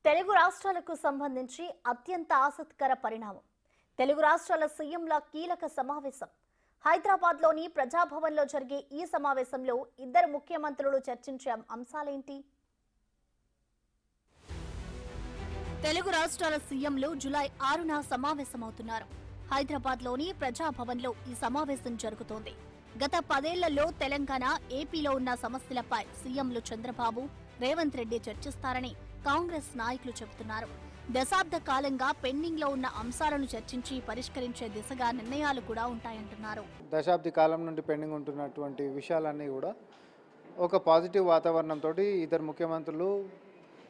తెలుగు రాష్ట్రాలకు సంబంధించి అత్యంత ఆసక్తికర పరిణామం. తెలుగు రాష్ట్రాల సీఎంల కీలక సమావేశం. హైదరాబాద్లోని ప్రజాభవన్లో జరిగే ఈ సమావేశంలో ఇద్దరు ముఖ్యమంత్రులు చర్చించే అంశాలేంటి? తెలుగు రాష్ట్రాల సీఎంలు జూలై 6న సమావేశమవుతున్నారు. హైదరాబాద్లోని ప్రజాభవన్లో ఈ సమావేశం జరుగుతోంది. గత 10 ఏళ్లలో తెలంగాణ, ఏపీలో ఉన్న సమస్యలపై సీఎంలు చంద్రబాబు, రేవంత్ రెడ్డి చర్చిస్తారని కాంగ్రెస్ నాయకులు చెబుతున్నారు. దశాబ్ద కాలంగా పెండింగ్ లో ఉన్న అంశాలను చర్చించి పరిష్కరించే దిశగా నిర్ణయాలు కూడా ఉంటాయంటున్నారు. దశాబ్ది కాలం నుండి పెండింగ్ ఉంటున్నటువంటి విషయాలన్నీ కూడా ఒక పాజిటివ్ వాతావరణంతో ఇద్దరు ముఖ్యమంత్రులు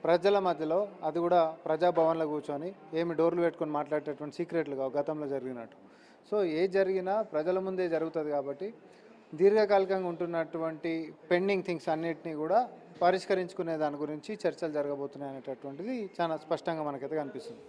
ప్రజల మధ్యలో, అది కూడా ప్రజాభవన్లో కూర్చొని ఏమి డోర్లు పెట్టుకొని మాట్లాడేటటువంటి సీక్రెట్లుగా గతంలో జరిగినట్టు. సో ఏది జరిగినా ప్రజల ముందే జరుగుతుంది కాబట్టి దీర్ఘకాలికంగా ఉంటున్నటువంటి పెండింగ్ థింగ్స్ అన్నిటినీ కూడా పరిష్కరించుకునే దాని గురించి చర్చలు జరగబోతున్నాయి అనేటటువంటిది చాలా స్పష్టంగా మనకైతే కనిపిస్తుంది.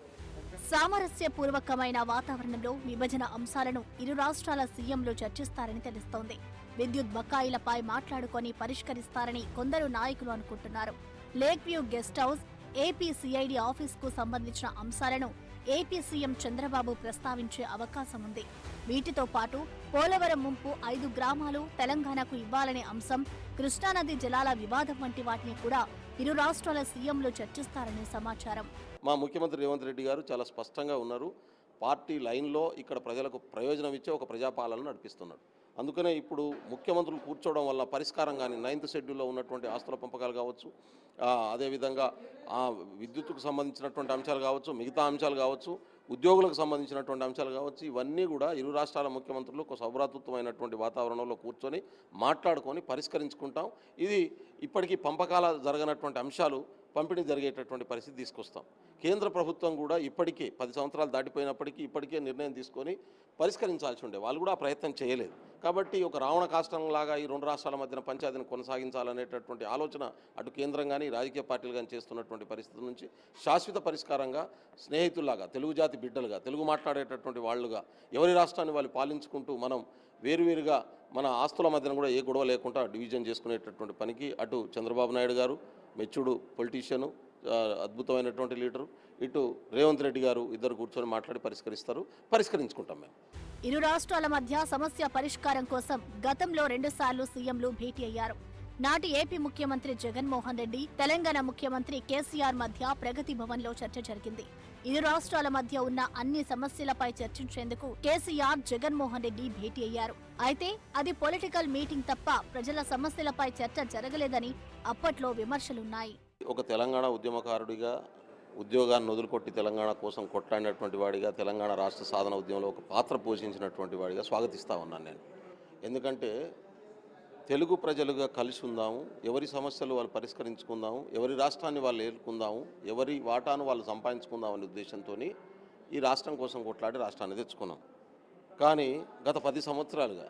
సామరస్యపూర్వకమైన వాతావరణంలో విభజన అంశాలను ఇరు రాష్ట్రాల సీఎంలు చర్చిస్తారని తెలుస్తోంది. విద్యుత్ బకాయిలపై మాట్లాడుకొని పరిష్కరిస్తారని కొందరు నాయకులు అనుకుంటున్నారు. Lake view guest house, AP CID ఆఫీస్కు సంబంధించిన అంశాలను ఏపీ సీఎం చంద్రబాబు ప్రస్తావించే అవకాశం ఉంది. వీటితో పాటు పోలవరం ముంపు 5 గ్రామాలు తెలంగాణకు ఇవ్వాలనే అంశం, కృష్ణానది జలాల వివాదం వంటి వాటిని కూడా ఇరు రాష్ట్రాల సీఎంలు చర్చిస్తారనే సమాచారం. మా ముఖ్యమంత్రి రేవంత్ రెడ్డి గారు చాలా స్పష్టంగా ఉన్నారు. పార్టీ లైన్లో ఇక్కడ ప్రజలకు ప్రయోజనం ఇచ్చే ఒక ప్రజాపాలన నడిపిస్తున్నాడు. అందుకనే ఇప్పుడు ముఖ్యమంత్రులు కూర్చోవడం వల్ల పరిష్కారం కానీ 9th షెడ్యూల్లో ఉన్నటువంటి ఆస్తుల పంపకాలు కావచ్చు, అదేవిధంగా విద్యుత్తుకు సంబంధించినటువంటి అంశాలు కావచ్చు, మిగతా అంశాలు కావచ్చు, ఉద్యోగులకు సంబంధించినటువంటి అంశాలు కావచ్చు, ఇవన్నీ కూడా ఇరు రాష్ట్రాల ముఖ్యమంత్రులు ఒక సౌభ్రాతృత్వమైనటువంటి వాతావరణంలో కూర్చొని మాట్లాడుకొని పరిష్కరించుకుంటాం. ఇది ఇప్పటికీ పంపకాల జరగనటువంటి అంశాలు పంపిణీ జరిగేటటువంటి పరిస్థితి తీసుకొస్తాం. కేంద్ర ప్రభుత్వం కూడా ఇప్పటికే 10 సంవత్సరాలు దాటిపోయినప్పటికీ ఇప్పటికే నిర్ణయం తీసుకొని పరిష్కరించాల్సి ఉండే, వాళ్ళు కూడా ఆ ప్రయత్నం చేయలేదు. కాబట్టి ఒక రావణ కాష్టంలాగా ఈ 2 రాష్ట్రాల మధ్యన పంచాయతీని కొనసాగించాలనేటటువంటి ఆలోచన అటు కేంద్రం కానీ రాజకీయ పార్టీలు కానీ చేస్తున్నటువంటి పరిస్థితి నుంచి శాశ్వత పరిష్కారంగా స్నేహితుల్లాగా, తెలుగు జాతి బిడ్డలుగా, తెలుగు మాట్లాడేటటువంటి వాళ్ళుగా ఎవరి రాష్ట్రాన్ని వాళ్ళు పాలించుకుంటూ మనం వేరువేరుగా మన ఆస్తుల మధ్యన కూడా ఏ గొడవ లేకుండా డివిజన్ చేసుకునేటటువంటి పనికి అటు చంద్రబాబు నాయుడు గారు మెచ్యూర్డ్ పొలిటీషియను, అద్భుతమైనటువంటి లీడరు, ఇటు రేవంత్ రెడ్డి గారు ఇద్దరు కూర్చొని మాట్లాడి పరిష్కరించుకుంటాం మేము. ఇరు రాష్ట్రాల మధ్య సమస్య పరిష్కారం కోసం గతంలో 2 సార్లు సీఎంలు భేటీ అయ్యారు. నాటి ఏపీ ముఖ్యమంత్రి జగన్మోహన్ రెడ్డి, తెలంగాణ ముఖ్యమంత్రి కేసీఆర్ మధ్య ప్రగతి భవన్లో చర్చ జరిగింది. ఇరు రాష్ట్రాల మధ్య ఉన్న అన్ని సమస్యలపై చర్చించేందుకు కేసీఆర్, జగన్మోహన్ రెడ్డి భేటీ అయ్యారు. అయితే అది పొలిటికల్ మీటింగ్ తప్ప ప్రజల సమస్యలపై చర్చ జరగలేదని అప్పట్లో విమర్శలున్నాయి. ఒక తెలంగాణ ఉద్యమకారుడిగా, ఉద్యోగాన్ని వదులుకొట్టి తెలంగాణ కోసం కొట్లాడినటువంటి వాడిగా, తెలంగాణ రాష్ట్ర సాధన ఉద్యమంలో ఒక పాత్ర పోషించినటువంటి వాడిగా స్వాగతిస్తూ ఉన్నాను నేను. ఎందుకంటే తెలుగు ప్రజలుగా కలిసి ఉందాము, ఎవరి సమస్యలు వాళ్ళు పరిష్కరించుకుందాము, ఎవరి రాష్ట్రాన్ని వాళ్ళు ఏలుకుందాము, ఎవరి వాటాను వాళ్ళు సంపాదించుకుందాం అనే ఉద్దేశంతో ఈ రాష్ట్రం కోసం కొట్లాడి రాష్ట్రాన్ని తెచ్చుకున్నాం. కానీ గత 10 సంవత్సరాలుగా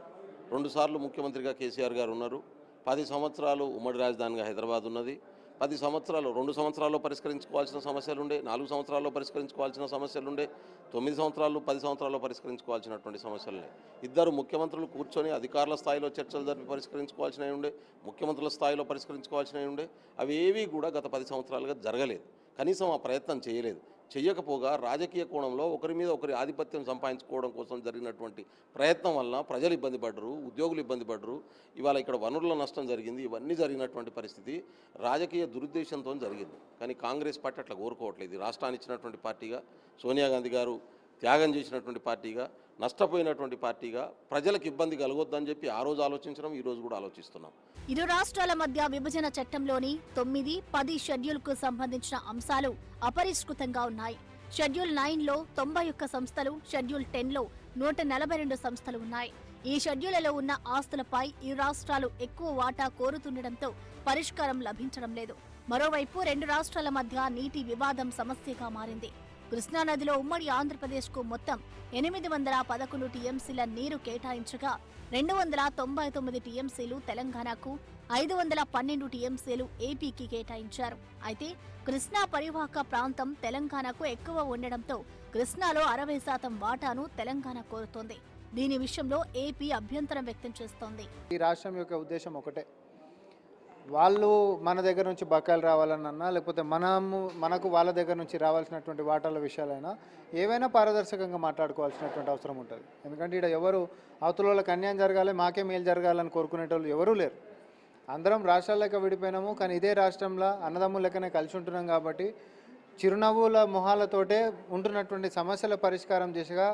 2 సార్లు ముఖ్యమంత్రిగా కేసీఆర్ గారు ఉన్నారు. 10 సంవత్సరాలు ఉమ్మడి రాజధానిగా హైదరాబాద్ ఉన్నది. 10 సంవత్సరాలు, 2 సంవత్సరాల్లో పరిష్కరించుకోవాల్సిన సమస్యలుండే, 4 సంవత్సరాల్లో పరిష్కరించుకోవాల్సిన సమస్యలుండే, 9 సంవత్సరాలు, 10 సంవత్సరాల్లో పరిష్కరించుకోవాల్సినటువంటి సమస్యలున్నాయి. ఇద్దరు ముఖ్యమంత్రులు కూర్చొని అధికారుల స్థాయిలో చర్చలు జరిపి పరిష్కరించుకోవాల్సినవి ఉండే, ముఖ్యమంత్రుల స్థాయిలో పరిష్కరించుకోవాల్సినవి ఉండే. అవి ఏవి కూడా గత 10 సంవత్సరాలుగా జరగలేదు. కనీసం ఆ ప్రయత్నం చేయలేదు. చెయ్యకపోగా రాజకీయ కోణంలో ఒకరి మీద ఒకరి ఆధిపత్యం సంపాదించుకోవడం కోసం జరిగినటువంటి ప్రయత్నం వలన ప్రజలు ఇబ్బంది పడ్డరు, ఉద్యోగులు ఇబ్బంది పడ్డరు. ఇవాళ ఇక్కడ వనరుల నష్టం జరిగింది. ఇవన్నీ జరిగినటువంటి పరిస్థితి రాజకీయ దురుద్దేశంతో జరిగింది. కానీ కాంగ్రెస్ పార్టీ అట్లా కోరుకోవట్లేదు. రాష్ట్రాన్ని ఇచ్చినటువంటి పార్టీగా, సోనియా గాంధీ గారు త్యాగం చేసినటువంటి పార్టీగా, నష్టపోయినటువంటి పార్టీగా ప్రజలకు ఇబ్బంది కలగొద్దని చెప్పి ఆ రోజు ఆలోచించడం, ఈ రోజు కూడా ఆలోచిస్తున్నాం. ఇరు రాష్ట్రాల మధ్య విభజన చట్టంలోని 9, 10 షెడ్యూల్కు సంబంధించిన అంశాలు అపరిష్కృతంగా ఉన్నాయి. షెడ్యూల్ 9లో 91 సంస్థలు, షెడ్యూల్ 10లో 142 సంస్థలు ఉన్నాయి. ఈ షెడ్యూళ్లలో ఉన్న ఆస్తులపై ఇరు రాష్ట్రాలు ఎక్కువ వాటా కోరుతుండటంతో పరిష్కారం లభించడం లేదు. మరోవైపు 2 రాష్ట్రాల మధ్య నీటి వివాదం సమస్యగా మారింది. కృష్ణానదిలో ఉమ్మడి ఆంధ్రప్రదేశ్కు మొత్తం 811 టీఎంసీల నీరు కేటాయించగా 299 టీఎంసీలు తెలంగాణకు, 512 టీఎంసీలు ఏపీకి కేటాయించారు. అయితే కృష్ణా పరివాహక ప్రాంతం తెలంగాణకు ఎక్కువ ఉండడంతో కృష్ణాలో 60% వాటాను తెలంగాణ కోరుతోంది. దీని విషయంలో ఏపీ అభ్యంతరం వ్యక్తం చేస్తోంది. ఈ రాష్ట్రం యొక్క ఉద్దేశం ఒకటే, వాళ్ళు మన దగ్గర నుంచి బకాయిలు రావాలన్నా లేకపోతే మనకు వాళ్ళ దగ్గర నుంచి రావాల్సినటువంటి వాటాల విషయాలైనా ఏవైనా పారదర్శకంగా మాట్లాడుకోవాల్సినటువంటి అవసరం ఉంటుంది. ఎందుకంటే ఇక్కడ ఎవరు అవతల వాళ్ళకి అన్యాయం జరగాలి, మాకే మేలు జరగాలని కోరుకునేటోళ్ళు ఎవరూ లేరు. అందరం రాష్ట్రాల లెక్క విడిపోయినాము, కానీ ఇదే రాష్ట్రంలో అన్నదమ్ముల లెక్కనే కలిసి ఉంటున్నాం. కాబట్టి చిరునవ్వుల మొహాలతోటే ఉంటున్నటువంటి సమస్యల పరిష్కారం దిశగా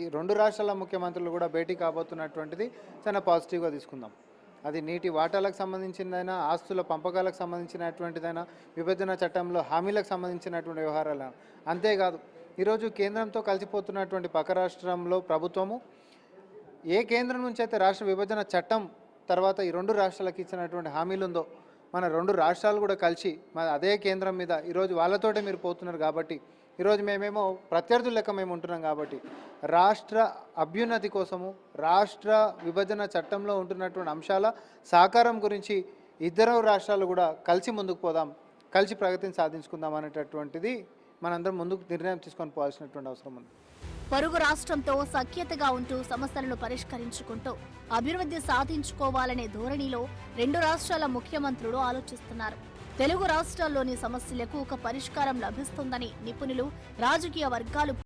ఈ రెండు రాష్ట్రాల ముఖ్యమంత్రులు కూడా భేటీ కాబోతున్నటువంటిది చాలా పాజిటివ్గా తీసుకుందాం. అది నీటి వాటాలకు సంబంధించిందైనా, ఆస్తుల పంపకాలకు సంబంధించినటువంటిదైనా, విభజన చట్టంలో హామీలకు సంబంధించినటువంటి వ్యవహారాలు. అంతేకాదు ఈరోజు కేంద్రంతో కలిసిపోతున్నటువంటి పక్క రాష్ట్రంలో ప్రభుత్వము ఏ కేంద్రం నుంచి అయితే రాష్ట్ర విభజన చట్టం తర్వాత ఈ రెండు రాష్ట్రాలకు ఇచ్చినటువంటి హామీలు ఉందో, మన రెండు రాష్ట్రాలు కూడా కలిసి మన అదే కేంద్రం మీద ఈరోజు వాళ్ళతోటే మీరు పోతున్నారు. కాబట్టి ఈరోజు మేమేమో ప్రత్యర్థుల లెక్క మేము ఉంటున్నాం. కాబట్టి రాష్ట్ర అభ్యున్నతి కోసము రాష్ట్ర విభజన చట్టంలో ఉంటున్నటువంటి అంశాల సాకారం గురించి ఇద్దరు రాష్ట్రాలు కూడా కలిసి ముందుకు పోదాం, కలిసి ప్రగతిని సాధించుకుందాం అనేటటువంటిది మనందరం ముందుకు నిర్ణయం తీసుకొని పోవాల్సినటువంటి అవసరం ఉంది. పొరుగు రాష్ట్రంతో సఖ్యతగా ఉంటూ సమస్యలను పరిష్కరించుకుంటూ అభివృద్ధి సాధించుకోవాలనే ధోరణిలో రెండు రాష్ట్రాల ముఖ్యమంత్రులు ఆలోచిస్తున్నారు. తెలుగు రాష్ట్రాల్లోని సమస్యలకు ఒక పరిష్కారం లభిస్తుందని నిపుణులు, రాజకీయ వర్గాలు